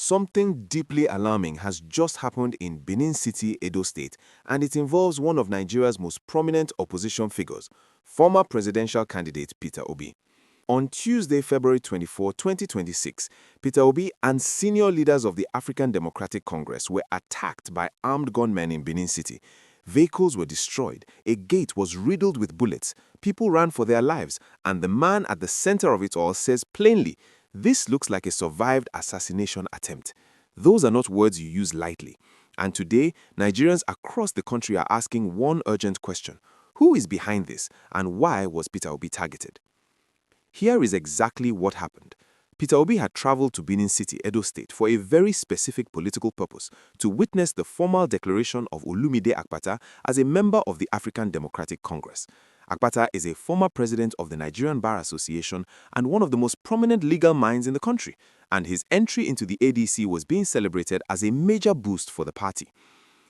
Something deeply alarming has just happened in Benin City, Edo State, and it involves one of Nigeria's most prominent opposition figures, former presidential candidate Peter Obi. On Tuesday, February 24, 2026, Peter Obi and senior leaders of the African Democratic Congress were attacked by armed gunmen in Benin City. Vehicles were destroyed, a gate was riddled with bullets, people ran for their lives, and the man at the center of it all says plainly, "This looks like a survived assassination attempt." Those are not words you use lightly. And today, Nigerians across the country are asking one urgent question. Who is behind this, and why was Peter Obi targeted? Here is exactly what happened. Peter Obi had traveled to Benin City, Edo State, for a very specific political purpose, to witness the formal declaration of Olumide Akpata as a member of the African Democratic Congress. Akpata is a former president of the Nigerian Bar Association and one of the most prominent legal minds in the country, and his entry into the ADC was being celebrated as a major boost for the party.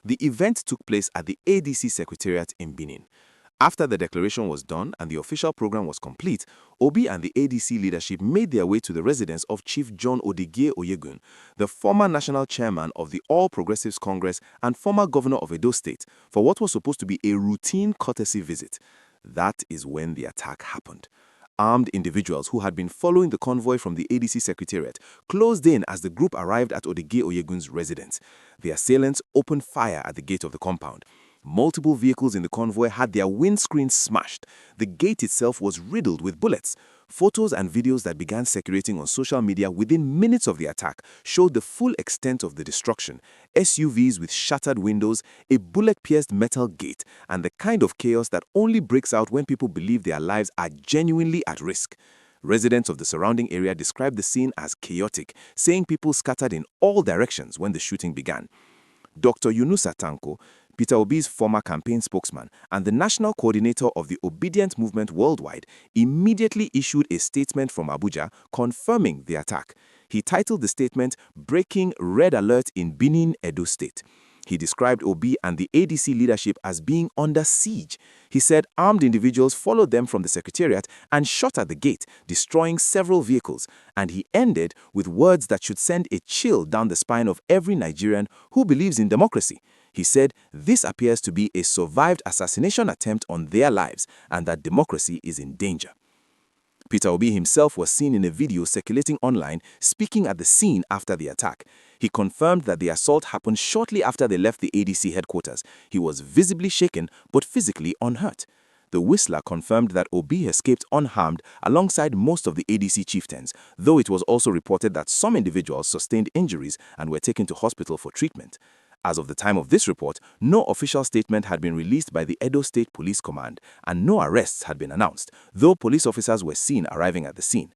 The event took place at the ADC Secretariat in Benin. After the declaration was done and the official program was complete, Obi and the ADC leadership made their way to the residence of Chief John Odigie-Oyegun, the former national chairman of the All Progressives Congress and former governor of Edo State, for what was supposed to be a routine courtesy visit. That is when the attack happened. Armed individuals who had been following the convoy from the ADC Secretariat closed in as the group arrived at Odigie-Oyegun's residence. The assailants opened fire at the gate of the compound. Multiple vehicles in the convoy had their windscreens smashed. The gate itself was riddled with bullets. Photos and videos that began circulating on social media within minutes of the attack showed the full extent of the destruction: SUVs with shattered windows, a bullet-pierced metal gate, and the kind of chaos that only breaks out when people believe their lives are genuinely at risk. Residents of the surrounding area described the scene as chaotic, saying people scattered in all directions when the shooting began. Dr. Yunusa Tanko, Peter Obi's former campaign spokesman and the national coordinator of the Obedient Movement worldwide, immediately issued a statement from Abuja confirming the attack. He titled the statement, "Breaking Red Alert in Benin, Edo State." He described Obi and the ADC leadership as being under siege. He said armed individuals followed them from the secretariat and shot at the gate, destroying several vehicles. And he ended with words that should send a chill down the spine of every Nigerian who believes in democracy. He said this appears to be a survived assassination attempt on their lives and that democracy is in danger. Peter Obi himself was seen in a video circulating online speaking at the scene after the attack. He confirmed that the assault happened shortly after they left the ADC headquarters. He was visibly shaken but physically unhurt. The Whistler confirmed that Obi escaped unharmed alongside most of the ADC chieftains, though it was also reported that some individuals sustained injuries and were taken to hospital for treatment. As of the time of this report, no official statement had been released by the Edo State Police Command, and no arrests had been announced, though police officers were seen arriving at the scene.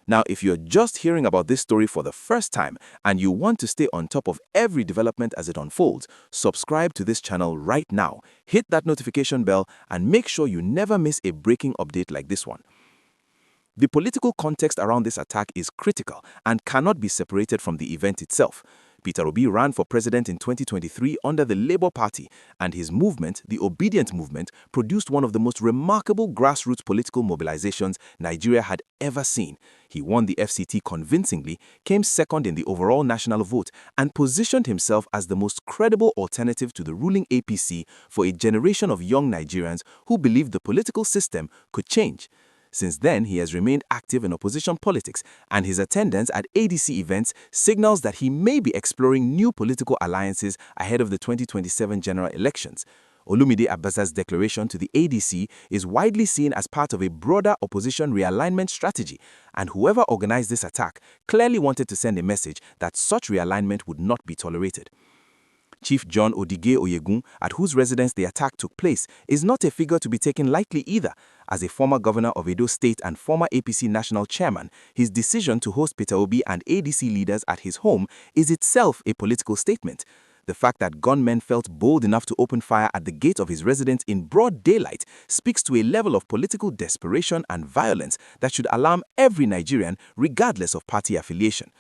Now, if you're just hearing about this story for the first time and you want to stay on top of every development as it unfolds, subscribe to this channel right now, hit that notification bell, and make sure you never miss a breaking update like this one. The political context around this attack is critical and cannot be separated from the event itself. Peter Obi ran for president in 2023 under the Labour Party, and his movement, the Obedient Movement, produced one of the most remarkable grassroots political mobilizations Nigeria had ever seen. He won the FCT convincingly, came second in the overall national vote, and positioned himself as the most credible alternative to the ruling APC for a generation of young Nigerians who believed the political system could change. Since then, he has remained active in opposition politics, and his attendance at ADC events signals that he may be exploring new political alliances ahead of the 2027 general elections. Olumide Akpata's declaration to the ADC is widely seen as part of a broader opposition realignment strategy, and whoever organized this attack clearly wanted to send a message that such realignment would not be tolerated. Chief John Odigie-Oyegun, at whose residence the attack took place, is not a figure to be taken lightly either. As a former governor of Edo State and former APC national chairman, his decision to host Peter Obi and ADC leaders at his home is itself a political statement. The fact that gunmen felt bold enough to open fire at the gate of his residence in broad daylight speaks to a level of political desperation and violence that should alarm every Nigerian, regardless of party affiliation.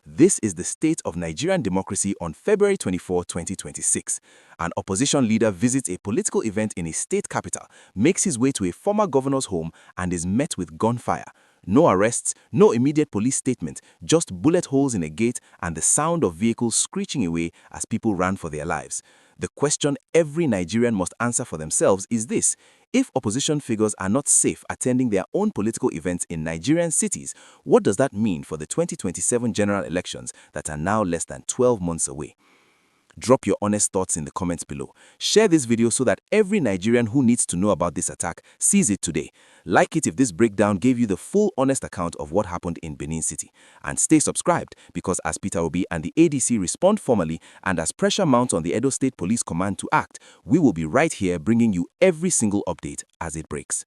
This is the state of Nigerian democracy on February 24, 2026. An opposition leader visits a political event in a state capital, makes his way to a former governor's home, and is met with gunfire. No arrests, no immediate police statement, just bullet holes in a gate and the sound of vehicles screeching away as people ran for their lives. The question every Nigerian must answer for themselves is this: if opposition figures are not safe attending their own political events in Nigerian cities, what does that mean for the 2027 general elections that are now less than 12 months away? Drop your honest thoughts in the comments below. Share this video so that every Nigerian who needs to know about this attack sees it today. Like it if this breakdown gave you the full honest account of what happened in Benin City. And stay subscribed because as Peter Obi and the ADC respond formally and as pressure mounts on the Edo State Police Command to act, we will be right here bringing you every single update as it breaks.